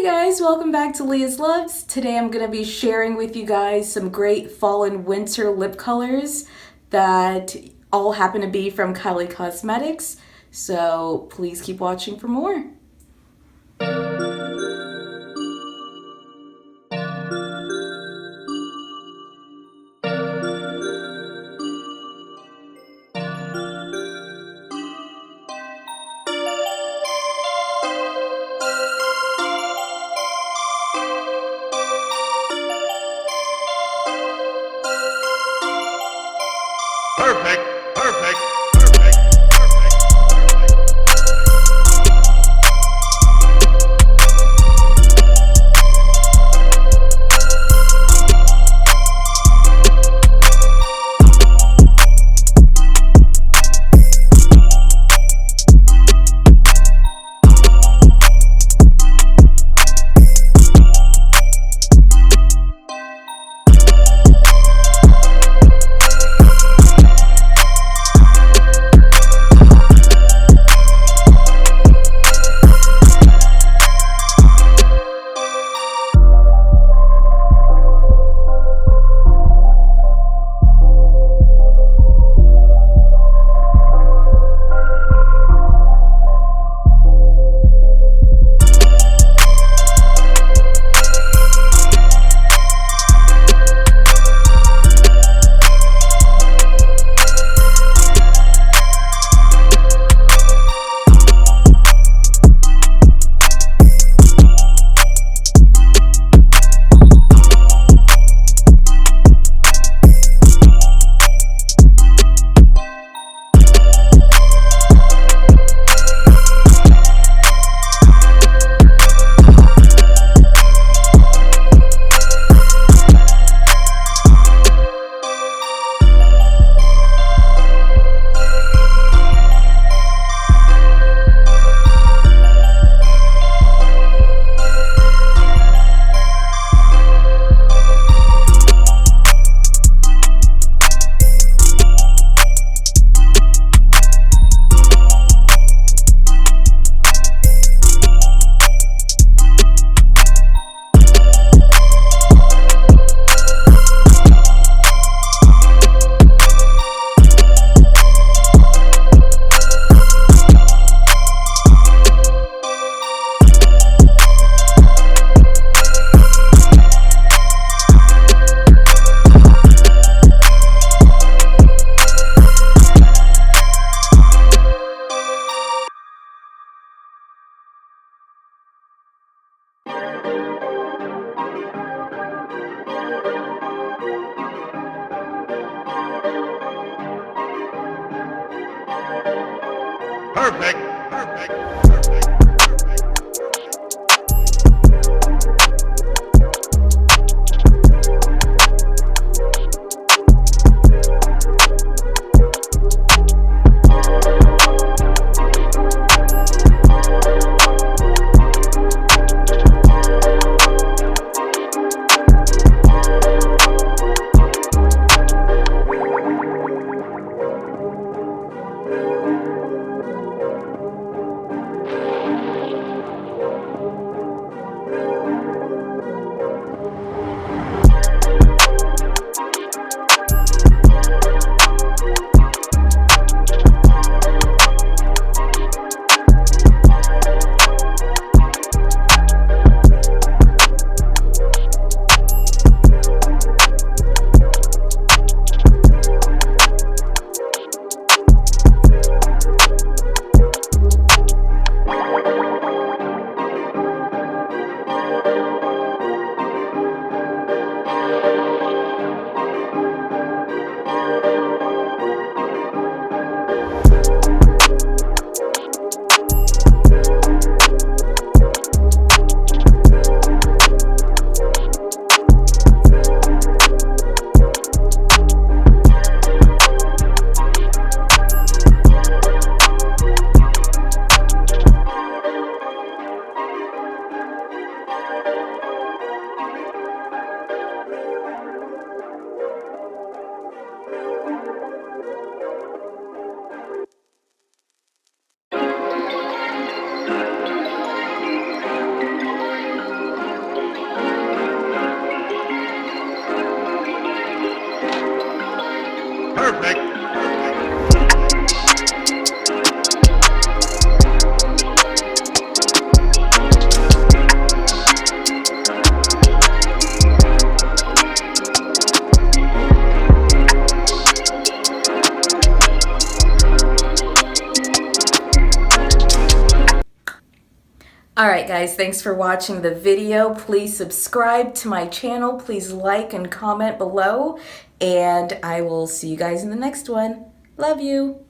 Hey guys, welcome back to Lyyia's Loves. Today I'm going to be sharing with you guys some great fall and winter lip colors that all happen to be from KYLIE Cosmetics. So please keep watching for more. Perfect, perfect, perfect, perfect, perfect. Alright guys, thanks for watching the video. Please subscribe to my channel. Please like and comment below. And I will see you guys in the next one. Love you.